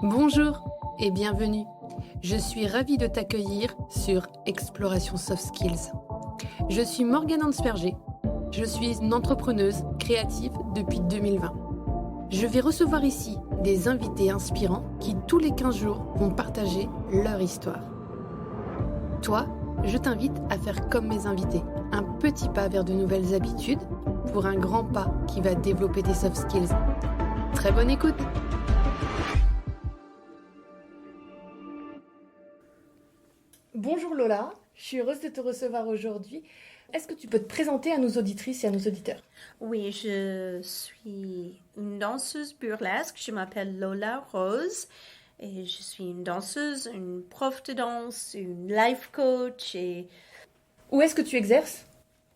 Bonjour et bienvenue. Je suis ravie de t'accueillir sur Exploration Soft Skills. Je suis Morgane Hansperger. Je suis une entrepreneuse créative depuis 2020. Je vais recevoir ici des invités inspirants qui tous les 15 jours vont partager leur histoire. Toi, je t'invite à faire comme mes invités, un petit pas vers de nouvelles habitudes pour un grand pas qui va développer tes soft skills. Très bonne écoute! Bonjour Lola, je suis heureuse de te recevoir aujourd'hui. Est-ce que tu peux te présenter à nos auditrices et à nos auditeurs? Oui, je suis une danseuse burlesque. Je m'appelle Lola Rose et je suis une danseuse, une prof de danse, une life coach et Où est-ce que tu exerces?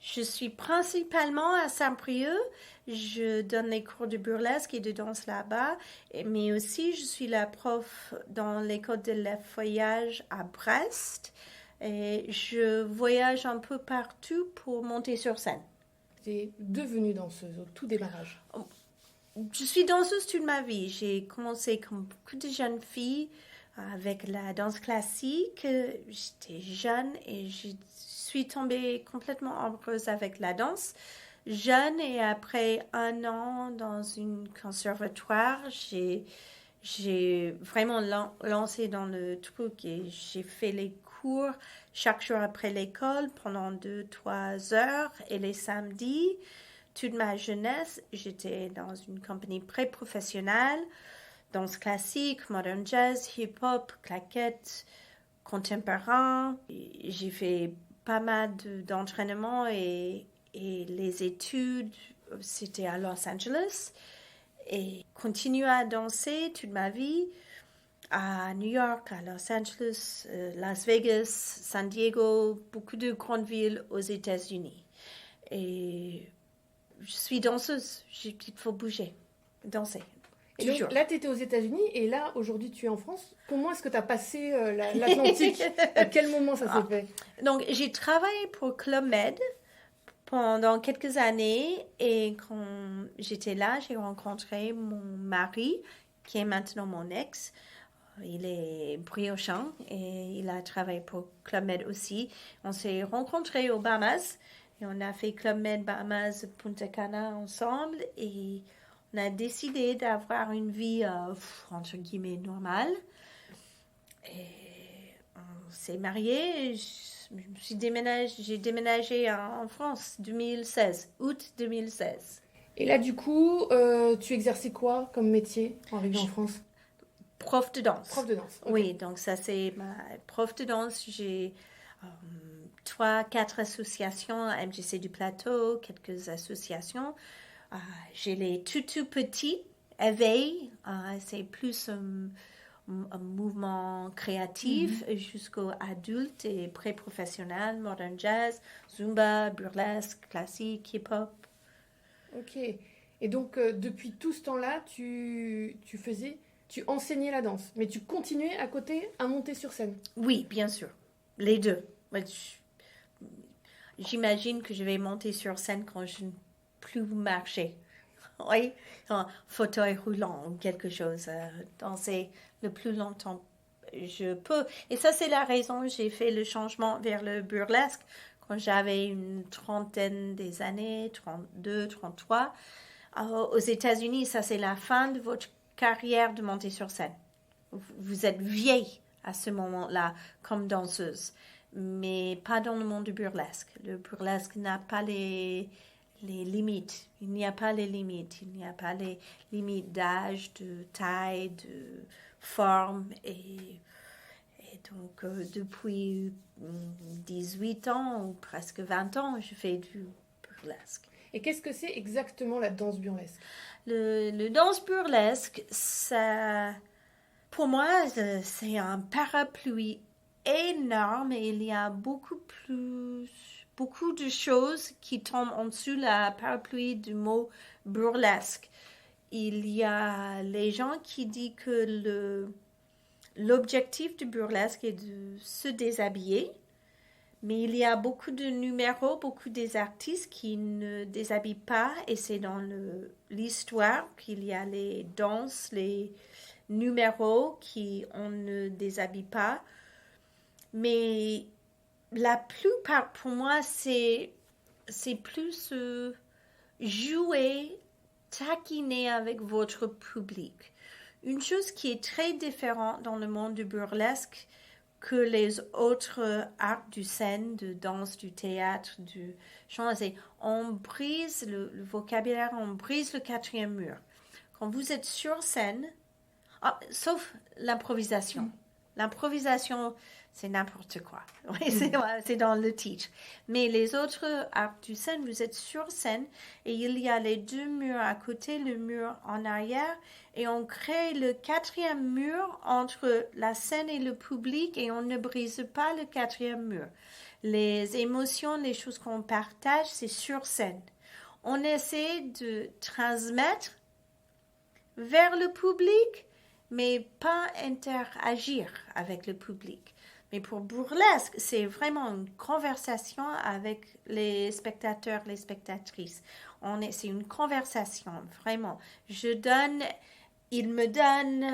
je suis principalement à Saint-Brieuc. Je donne les cours de burlesque et de danse là-bas, mais aussi je suis la prof dans l'école de l'effeuillage à Brest et je voyage un peu partout pour monter sur scène. Tu es devenue danseuse au tout démarrage. Je suis danseuse toute ma vie. J'ai commencé comme beaucoup de jeunes filles avec la danse classique. J'étais jeune et je suis tombée complètement amoureuse avec la danse. Jeune et après 1 an dans un conservatoire, j'ai vraiment lancé dans le truc et j'ai fait les cours chaque jour après l'école pendant 2-3 heures et les samedis. Toute ma jeunesse, j'étais dans une compagnie pré-professionnelle, danse classique, modern jazz, hip-hop, claquettes, contemporain. J'ai fait pas mal d'entraînement et les études, c'était à Los Angeles. Et continué à danser toute ma vie à New York, à Los Angeles, Las Vegas, San Diego, beaucoup de grandes villes aux États-Unis. Et je suis danseuse, il faut bouger, danser. Et donc là, tu étais aux États-Unis et là, aujourd'hui, tu es en France. Comment est-ce que tu as passé l'Atlantique? À quel moment ça s'est fait? Donc, j'ai travaillé pour Club Med pendant quelques années et quand j'étais là, j'ai rencontré mon mari, qui est maintenant mon ex. Il est briochant et il a travaillé pour Club Med aussi. On s'est rencontrés aux Bahamas et on a fait Club Med Bahamas Punta Cana ensemble et on a décidé d'avoir une vie entre guillemets normale. Et on s'est mariés. J'ai déménagé en France 2016, août 2016. Et là, du coup, tu exerçais quoi comme métier en arrivant en France? Prof de danse. Prof de danse. Okay. Oui, donc ça c'est ma prof de danse. J'ai 3-4 associations, MJC du Plateau, quelques associations. J'ai les tout petits, éveil, c'est plus un mouvement créatif jusqu'aux adultes et pré-professionnels, modern jazz, zumba, burlesque, classique, hip-hop. Ok. Et donc, depuis tout ce temps-là, tu enseignais la danse, mais tu continuais à côté à monter sur scène. Oui, bien sûr. Les deux. J'imagine que je vais monter sur scène quand je ne plus marcher. Oui, un fauteuil roulant ou quelque chose. Danser le plus longtemps je peux. Et ça, c'est la raison que j'ai fait le changement vers le burlesque quand j'avais une trentaine des années, 32, 33. Aux États-Unis, ça, c'est la fin de votre carrière de monter sur scène. Vous êtes vieille à ce moment-là comme danseuse, mais pas dans le monde du burlesque. Le burlesque n'a pas les limites. Il n'y a pas les limites. Il n'y a pas les limites d'âge, de taille, de forme. Et donc, depuis 18 ans ou presque 20 ans, je fais du burlesque. Et qu'est-ce que c'est exactement la danse burlesque? Le danse burlesque, ça, pour moi, c'est un parapluie énorme et il y a beaucoup de choses qui tombent en dessous la parapluie du mot burlesque. Il y a les gens qui disent que l'objectif du burlesque est de se déshabiller, mais il y a beaucoup de numéros, beaucoup des artistes qui ne déshabillent pas et c'est dans l'histoire qu'il y a les danses, les numéros qui on ne déshabille pas. Mais la plupart, pour moi, c'est plus jouer, taquiner avec votre public. Une chose qui est très différente dans le monde du burlesque que les autres arts du scène, de danse, du théâtre, du chant, c'est on brise le vocabulaire, on brise le quatrième mur. Quand vous êtes sur scène, sauf l'improvisation. L'improvisation, c'est n'importe quoi. Oui, c'est dans le titre. Mais les autres arts du scène, vous êtes sur scène et il y a les deux murs à côté, le mur en arrière, et on crée le quatrième mur entre la scène et le public et on ne brise pas le quatrième mur. Les émotions, les choses qu'on partage, c'est sur scène. On essaie de transmettre vers le public, mais pas interagir avec le public. Mais pour burlesque, c'est vraiment une conversation avec les spectateurs, les spectatrices. C'est une conversation, vraiment. Il me donne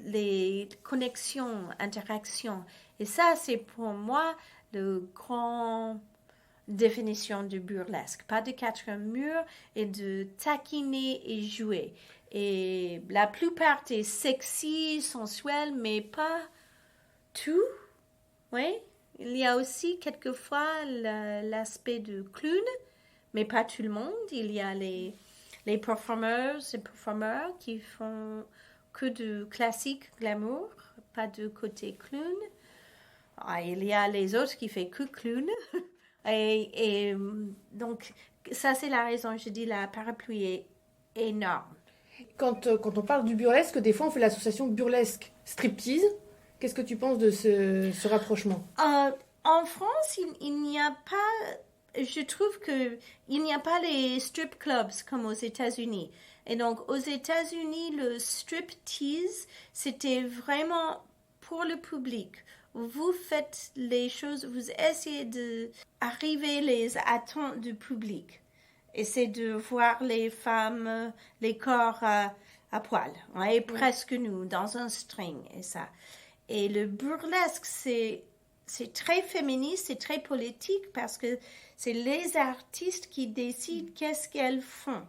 les connexions, interactions. Et ça, c'est pour moi la grande définition du burlesque. Pas de quatrième mur et de taquiner et jouer. Et la plupart est sexy, sensuel, mais pas tout. Oui, il y a aussi quelquefois l'aspect de clown, mais pas tout le monde. Il y a les performeurs et performeurs qui font que de classique glamour, pas de côté clown. Il y a les autres qui font que clown. Et donc, ça c'est la raison, je dis la parapluie est énorme. Quand on parle du burlesque, des fois on fait l'association burlesque-striptease. Qu'est-ce que tu penses de ce rapprochement? En France, il n'y a pas... Je trouve qu'il n'y a pas les strip clubs comme aux États-Unis. Et donc, aux États-Unis, le striptease, c'était vraiment pour le public. Vous faites les choses, vous essayez d'arriver les attentes du public. Et c'est de voir les femmes, les corps à poil, ouais, presque nus, dans un string, et ça. Et le burlesque, c'est très féministe, c'est très politique, parce que c'est les artistes qui décident qu'est-ce qu'elles font,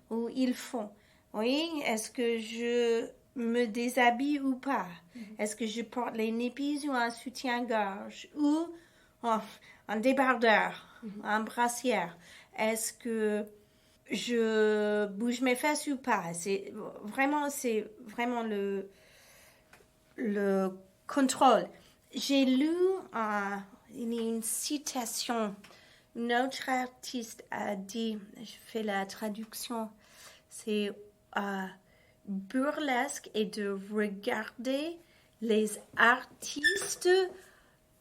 ou ils font. Oui, est-ce que je me déshabille ou pas? Est-ce que je porte les nippies ou un soutien-gorge? Ou un débardeur, un brassière? Est-ce que je bouge mes fesses ou pas? C'est vraiment le contrôle. J'ai lu une citation. Une autre artiste a dit, je fais la traduction, c'est burlesque et de regarder les artistes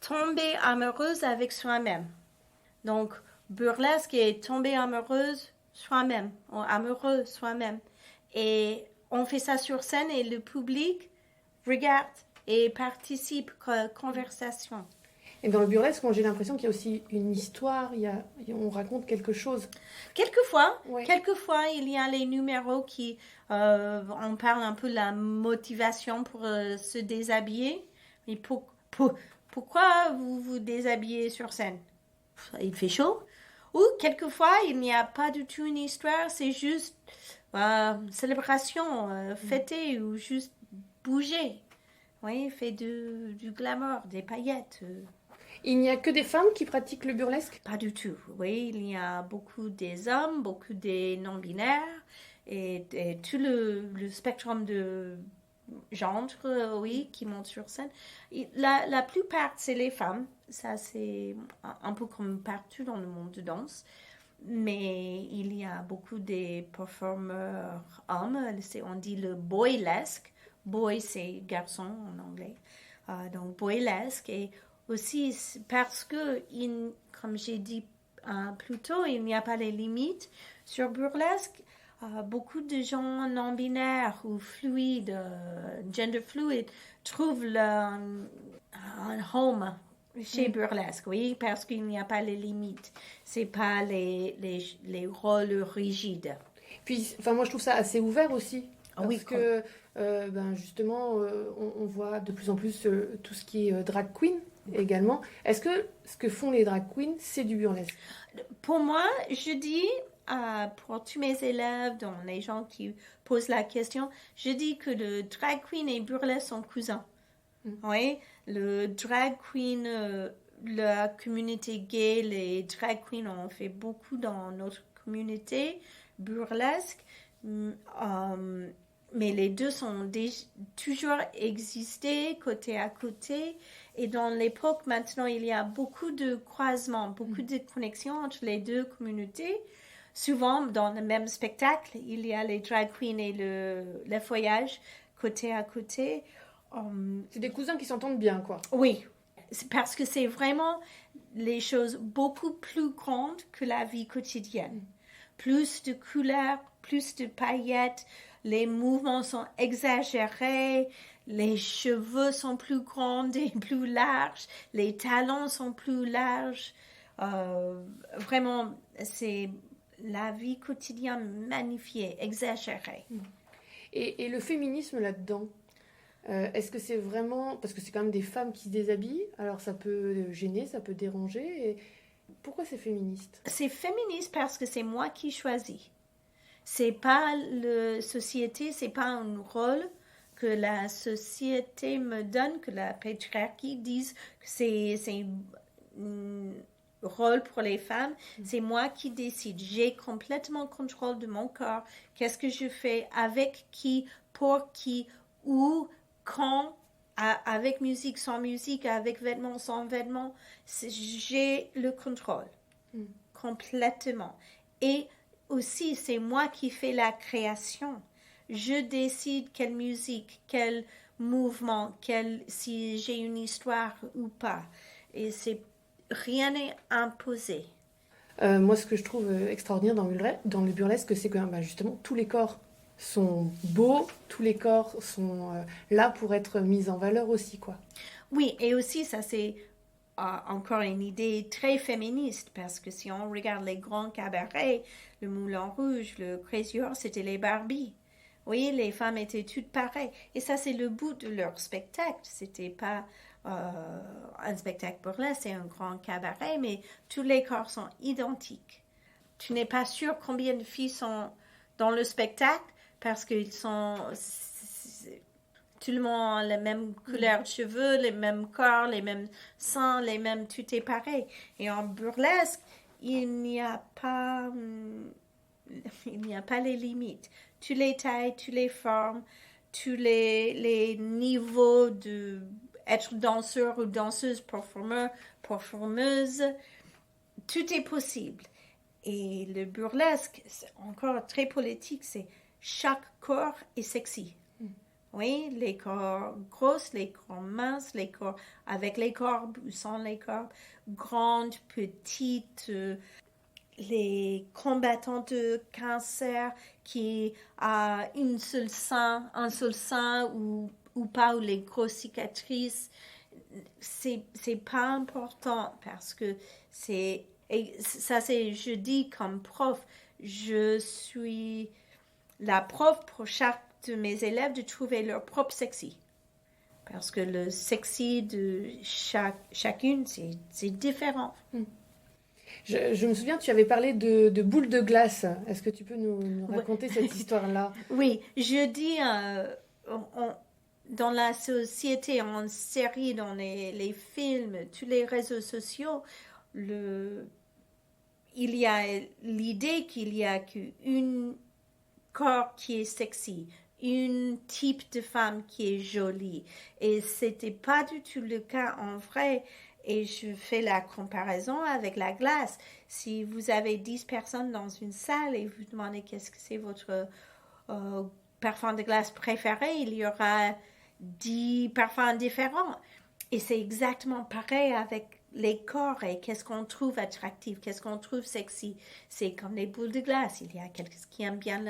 tomber amoureuses avec soi-même. Donc, burlesque est tomber amoureuse soi-même, ou amoureux soi-même. Et on fait ça sur scène et le public regarde et participe à conversation. Et dans le burlesque, moi, j'ai l'impression qu'il y a aussi une histoire, on raconte quelque chose. Quelquefois, il y a les numéros qui, on parle un peu de la motivation pour se déshabiller. Mais pourquoi vous vous déshabillez sur scène? Il fait chaud. Ou quelquefois, il n'y a pas du tout une histoire, c'est juste célébration, fêter ou juste bouger. Oui, fait du glamour, des paillettes. Il n'y a que des femmes qui pratiquent le burlesque? Pas du tout. Oui, il y a beaucoup des hommes, beaucoup des non-binaires et tout le spectre de genre, oui, qui montent sur scène. La plupart, c'est les femmes. Ça, c'est un peu comme partout dans le monde de danse. Mais il y a beaucoup des performeurs hommes. On dit le boylesque. Boy, c'est garçon en anglais. Donc, boylesque. Et aussi, parce que, comme j'ai dit plus tôt, il n'y a pas les limites. Sur burlesque, beaucoup de gens non-binaires ou fluides, gender fluid, trouvent un home chez burlesque, oui, parce qu'il n'y a pas les limites. C'est pas les rôles rigides. Puis, moi, je trouve ça assez ouvert aussi. Parce oui, que justement, on voit de plus en plus tout ce qui est drag queen également. Est-ce que ce que font les drag queens, c'est du burlesque? pour moi, je dis pour tous mes élèves, dont les gens qui posent la question, je dis que le drag queen et burlesque sont cousins. Oui, le drag queen, la communauté gay, les drag queens ont fait beaucoup dans notre communauté burlesque, mais les deux sont toujours existé côté à côté. Et dans l'époque, maintenant, il y a beaucoup de croisements, beaucoup de connexions entre les deux communautés. Souvent, dans le même spectacle, il y a les drag queens et le foyage côté à côté. C'est des cousins qui s'entendent bien, quoi. Oui, parce que c'est vraiment les choses beaucoup plus grandes que la vie quotidienne. Plus de couleurs, plus de paillettes, les mouvements sont exagérés, les cheveux sont plus grands et plus larges, les talons sont plus larges. Vraiment, c'est la vie quotidienne magnifiée, exagérée. Et le féminisme là-dedans, est-ce que c'est vraiment... Parce que c'est quand même des femmes qui se déshabillent, alors ça peut gêner, ça peut déranger. Et pourquoi c'est féministe? C'est féministe parce que c'est moi qui choisis. C'est pas la société, c'est pas un rôle que la société me donne, que la patriarcie dise que c'est un rôle pour les femmes. C'est moi qui décide. J'ai complètement contrôle de mon corps. Qu'est-ce que je fais, avec qui, pour qui, où, quand, avec musique, sans musique, avec vêtements, sans vêtements. J'ai le contrôle complètement. Et aussi, c'est moi qui fais la création. Je décide quelle musique, quel mouvement, si j'ai une histoire ou pas. Et rien n'est imposé. Moi, ce que je trouve extraordinaire dans le burlesque, c'est que justement, tous les corps sont beaux, tous les corps sont là pour être mis en valeur aussi, quoi. Oui, et aussi, ça c'est encore une idée très féministe, parce que si on regarde les grands cabarets, le Moulin Rouge, le Crazy Horse, c'était les Barbies. Oui, les femmes étaient toutes pareilles. Et ça, c'est le bout de leur spectacle. C'était pas un spectacle burlesque, c'est un grand cabaret, mais tous les corps sont identiques. Tu n'es pas sûr combien de filles sont dans le spectacle, parce qu'ils sont... Tout le monde a la même couleur de cheveux, les mêmes corps, les mêmes seins, tout est pareil. Et en burlesque, il n'y a pas les limites. Toutes les tailles, toutes les formes, tous les niveaux de être danseur ou danseuse, performeur, performeuse, tout est possible. Et le burlesque, c'est encore très politique, c'est chaque corps est sexy. Oui, les corps grosses, les corps minces, les corps avec les corps ou sans les corps, grandes, petites, les combattants de cancer qui a un seul sein ou pas, ou les grosses cicatrices. C'est pas important parce que et ça c'est, je dis comme prof, je suis la prof pour chaque de mes élèves de trouver leur propre sexy. Parce que le sexy de chacune, c'est différent. Je me souviens, tu avais parlé de boules de glace. Est-ce que tu peux nous raconter cette histoire-là? Oui, je dis, dans la société, en série, dans les films, tous les réseaux sociaux, il y a l'idée qu'il y a qu'un corps qui est sexy, un type de femme qui est jolie. Et c'était pas du tout le cas en vrai. Et je fais la comparaison avec la glace. Si vous avez 10 personnes dans une salle et vous demandez qu'est-ce que c'est votre parfum de glace préféré, il y aura 10 parfums différents. Et c'est exactement pareil avec les corps et qu'est-ce qu'on trouve attractif, qu'est-ce qu'on trouve sexy. C'est comme les boules de glace. Il y a quelqu'un qui aime bien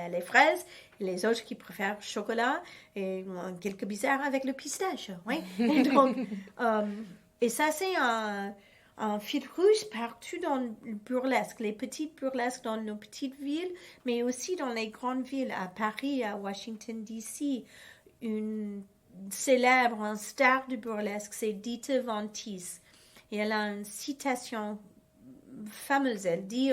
les fraises, et les autres qui préfèrent le chocolat, et quelques bizarres avec le pistache. Oui? Et, donc, et ça, c'est un un fil rouge partout dans le burlesque, les petites burlesques dans nos petites villes, mais aussi dans les grandes villes, à Paris, à Washington, D.C. Une célèbre, une star du burlesque, c'est Dita Von Teese. Et elle a une citation fameuse, elle dit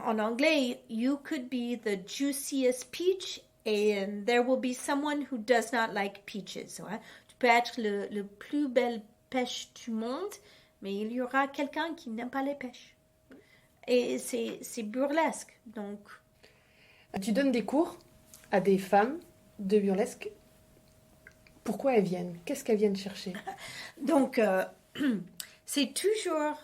en anglais, "You could be the juiciest peach and there will be someone who does not like peaches." Ouais? Tu peux être le plus belle pêche du monde, mais il y aura quelqu'un qui n'aime pas les pêches. Et c'est burlesque, donc... Tu donnes des cours à des femmes de burlesque. Pourquoi elles viennent? Qu'est-ce qu'elles viennent chercher? Donc, c'est toujours...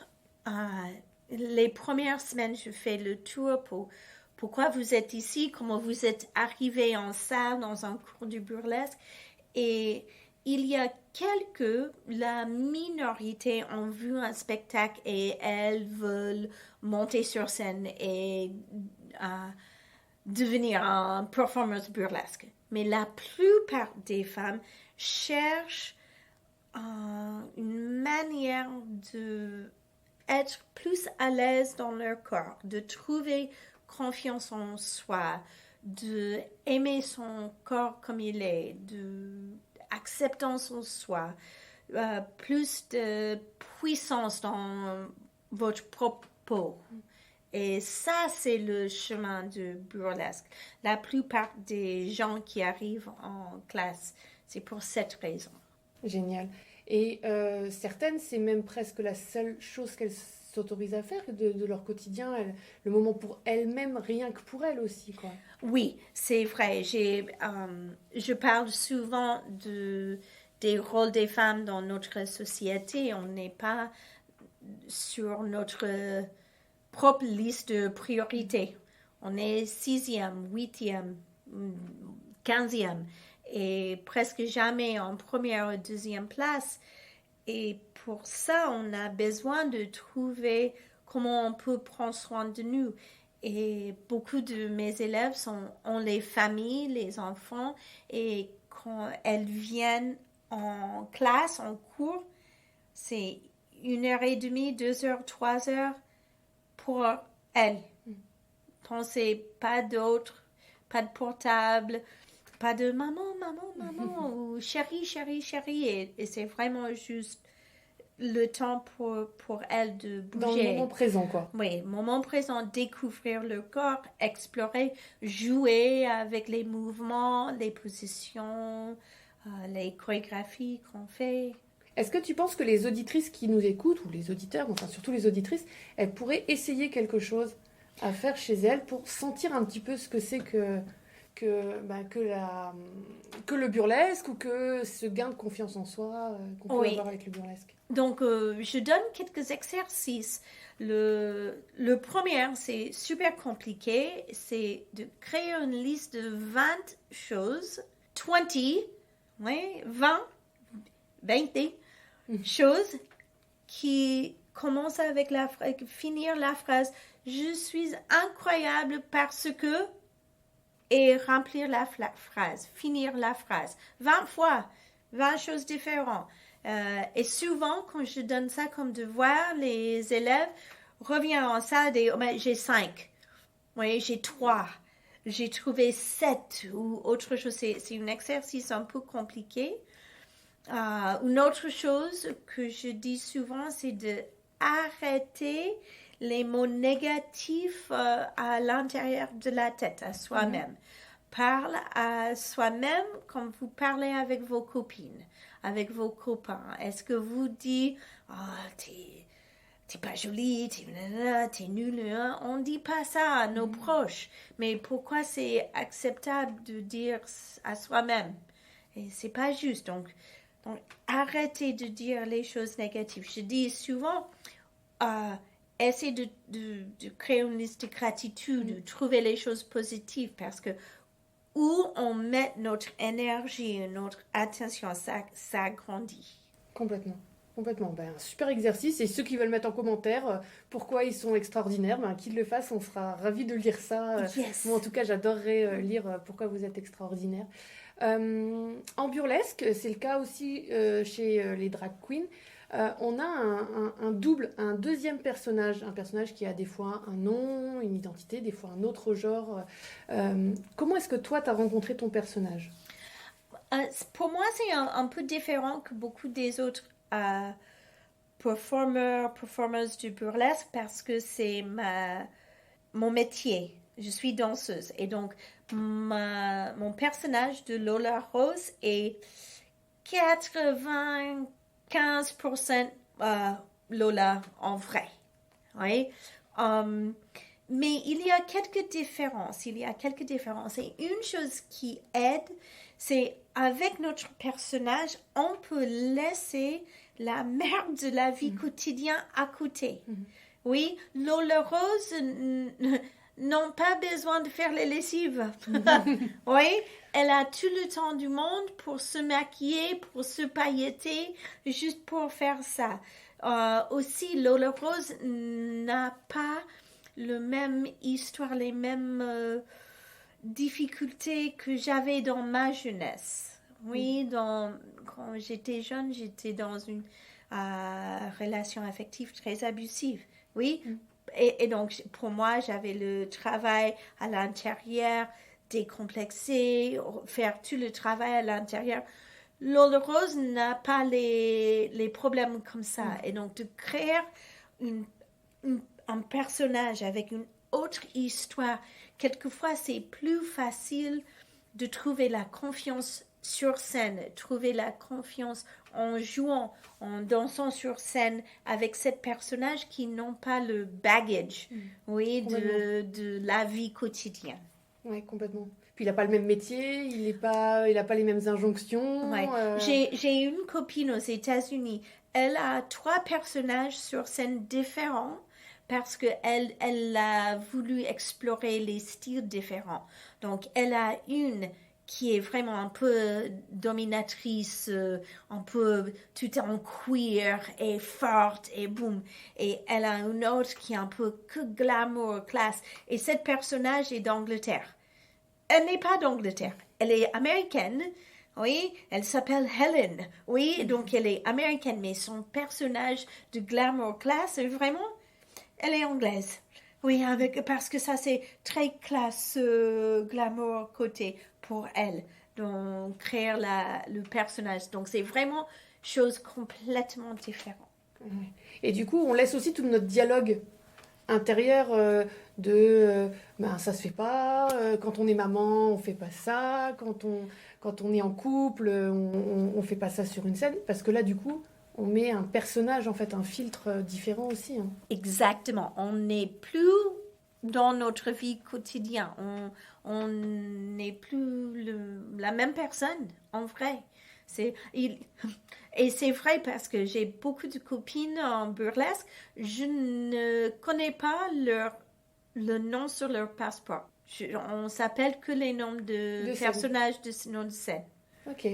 les premières semaines, je fais le tour pour pourquoi vous êtes ici, comment vous êtes arrivé en salle dans un cours du burlesque. Et il y a la minorité ont vu un spectacle et elles veulent monter sur scène et devenir un performance burlesque. Mais la plupart des femmes cherchent une manière de être plus à l'aise dans leur corps, de trouver confiance en soi, de aimer son corps comme il est, de acceptance en soi, plus de puissance dans votre propre peau. Et ça, c'est le chemin du burlesque. La plupart des gens qui arrivent en classe, c'est pour cette raison. Génial. Et certaines, c'est même presque la seule chose qu'elles s'autorisent à faire de leur quotidien, le moment pour elles-mêmes, rien que pour elles aussi, quoi. Oui, c'est vrai. Je parle souvent des rôles des femmes dans notre société. On n'est pas sur notre propre liste de priorités. On est 6e, 8e, 15e et presque jamais en première ou deuxième place. Et pour ça, on a besoin de trouver comment on peut prendre soin de nous. Et beaucoup de mes élèves ont les familles, les enfants, et quand elles viennent en classe, en cours, c'est 1h30, 2h, 3h pour elles. Pensez pas d'autres, pas de portable, pas de maman, ou chérie, et c'est vraiment juste le temps pour elle de bouger. Dans le moment présent, quoi. Oui, moment présent, découvrir le corps, explorer, jouer avec les mouvements, les positions, les chorégraphies qu'on fait. Est-ce que tu penses que les auditrices qui nous écoutent, ou les auditeurs, enfin surtout les auditrices, elles pourraient essayer quelque chose à faire chez elles pour sentir un petit peu ce que c'est que le burlesque ou que ce gain de confiance en soi qu'on peut avoir avec le burlesque? Donc, je donne quelques exercices. Le premier, c'est super compliqué, c'est de créer une liste de 20 choses, 20 choses qui commencent avec finir la phrase « Je suis incroyable parce que… » et remplir la phrase, finir la phrase. 20 fois, 20 choses différentes. Et souvent, quand je donne ça comme devoir, les élèves reviennent en salle et disent « j'ai 5 ». Oui, j'ai 3. J'ai trouvé 7 ou autre chose. C'est un exercice un peu compliqué. Une autre chose que je dis souvent, c'est d'arrêter les mots négatifs à l'intérieur de la tête, à soi-même. Parle à soi-même comme vous parlez avec vos copines, avec vos copains. Est-ce que vous dites t'es pas jolie, t'es nulle, hein? On dit pas ça à nos proches. Mais pourquoi c'est acceptable de dire à soi-même? Et c'est pas juste. Donc arrêtez de dire les choses négatives. Je dis souvent essayez de créer une liste de gratitude, de trouver les choses positives, parce que où on met notre énergie, notre attention, ça grandit. Complètement. Un super exercice. Et ceux qui veulent mettre en commentaire pourquoi ils sont extraordinaires, qu'ils le fassent. On sera ravis de lire ça. Yes. Moi, en tout cas, j'adorerais lire pourquoi vous êtes extraordinaires. En burlesque, c'est le cas aussi chez les drag queens. on a un deuxième personnage, un personnage qui a des fois un nom, une identité, des fois un autre genre. Comment est-ce que toi, tu as rencontré ton personnage? Pour moi, c'est un peu différent que beaucoup des autres performers du burlesque parce que c'est mon métier. Je suis danseuse. Et donc, mon personnage de Lola Rose est 95% Lola en vrai. Oui. Mais il y a quelques différences. Il y a quelques différences. Et une chose qui aide, c'est avec notre personnage, on peut laisser la merde de la vie quotidienne à côté. Oui, Lola Rose n'ont pas besoin de faire les lessives. Oui, elle a tout le temps du monde pour se maquiller, pour se pailletter, juste pour faire ça. Aussi, Lola Rose n'a pas le même histoire, les mêmes difficultés que j'avais dans ma jeunesse. Oui, quand j'étais jeune, j'étais dans une relation affective très abusive. Oui, et donc pour moi, j'avais le travail à l'intérieur, décomplexer, faire tout le travail à l'intérieur. Lola Rose n'a pas les problèmes comme ça. Et donc de créer un personnage avec une autre histoire, quelquefois c'est plus facile de trouver la confiance sur scène, trouver la confiance en jouant, en dansant sur scène avec ces personnages qui n'ont pas le baggage, oui, de la vie quotidienne. Oui, complètement. Puis il n'a pas le même métier, il a pas les mêmes injonctions. Ouais. J'ai une copine aux États-Unis. Elle a 3 personnages sur scène différents parce qu'elle a voulu explorer les styles différents. Donc, elle a une qui est vraiment un peu dominatrice, un peu tout en queer et forte et boum. Et elle a une autre qui est un peu que glamour, classe. Et cette personnage est d'Angleterre. Elle n'est pas d'Angleterre. Elle est américaine. Oui, elle s'appelle Helen. Oui, donc elle est américaine, mais son personnage de glamour classe, vraiment, elle est anglaise. Oui, parce que ça, c'est très classe, glamour côté pour elle. Donc, créer le personnage. Donc, c'est vraiment chose complètement différente. Et du coup, on laisse aussi tout notre dialogue intérieur ben, ça se fait pas, quand on est maman, on fait pas ça, quand on est en couple, on fait pas ça sur une scène, parce que là, du coup, on met un personnage, en fait, un filtre différent aussi. Hein. Exactement. On n'est plus dans notre vie quotidienne. On n'est plus la même personne, en vrai. Et c'est vrai parce que j'ai beaucoup de copines en burlesque. Je ne connais pas le nom sur leur passeport. On s'appelle que les noms de personnages de noms de scène. Ok,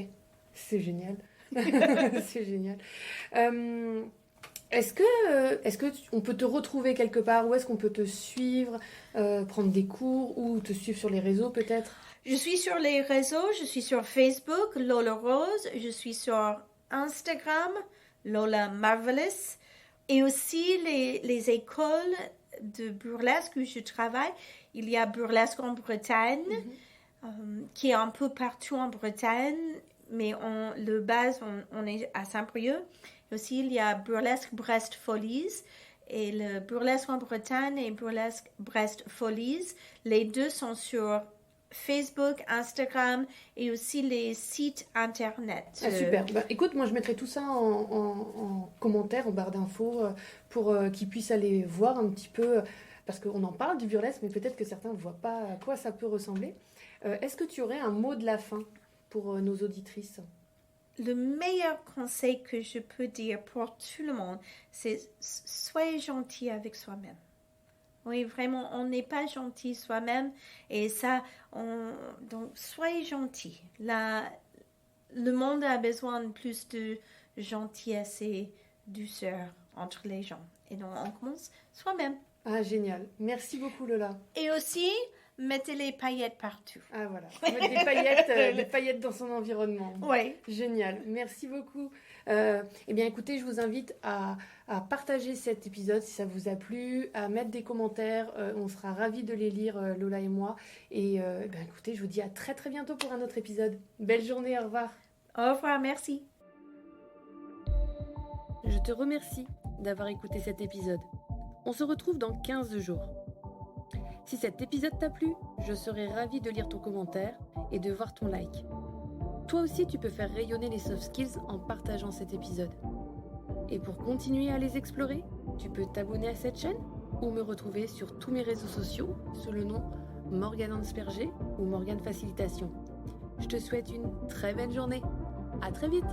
c'est génial. C'est génial. Est-ce que on peut te retrouver quelque part? Où est-ce qu'on peut te suivre, prendre des cours ou te suivre sur les réseaux peut-être? Je suis sur les réseaux, je suis sur Facebook, Lola Rose, je suis sur Instagram, Lola Marvelous, et aussi les écoles de burlesque où je travaille. Il y a Burlesque en Bretagne, qui est un peu partout en Bretagne, mais le base, on est à Saint-Brieuc. Aussi, il y a Burlesque Brest Folies, et le Burlesque en Bretagne et Burlesque Brest Folies. Les deux sont sur Facebook, Instagram et aussi les sites internet. Ah, super. Bah, écoute, moi je mettrai tout ça en commentaire, en barre d'infos, pour qu'ils puissent aller voir un petit peu, parce qu'on en parle du burlesque, mais peut-être que certains ne voient pas à quoi ça peut ressembler. Est-ce que tu aurais un mot de la fin pour nos auditrices? Le meilleur conseil que je peux dire pour tout le monde, c'est soyez gentil avec soi-même. Oui, vraiment, on n'est pas gentil soi-même et ça, donc soyez gentil. Le monde a besoin de plus de gentillesse et douceur entre les gens. Et donc, on commence soi-même. Ah, génial. Merci beaucoup, Lola. Et aussi, mettez les paillettes partout. Ah voilà, mettre des paillettes dans son environnement. Oui. Génial, merci beaucoup. Eh bien écoutez, je vous invite à partager cet épisode si ça vous a plu, à mettre des commentaires, on sera ravis de les lire, Lola et moi. Et écoutez, je vous dis à très très bientôt pour un autre épisode. Belle journée, au revoir. Au revoir, merci. Je te remercie d'avoir écouté cet épisode. On se retrouve dans 15 jours. Si cet épisode t'a plu, je serai ravie de lire ton commentaire et de voir ton like. Toi aussi, tu peux faire rayonner les soft skills en partageant cet épisode. Et pour continuer à les explorer, tu peux t'abonner à cette chaîne ou me retrouver sur tous mes réseaux sociaux sous le nom Morgane Ansperger ou Morgane Facilitation. Je te souhaite une très belle journée. À très vite!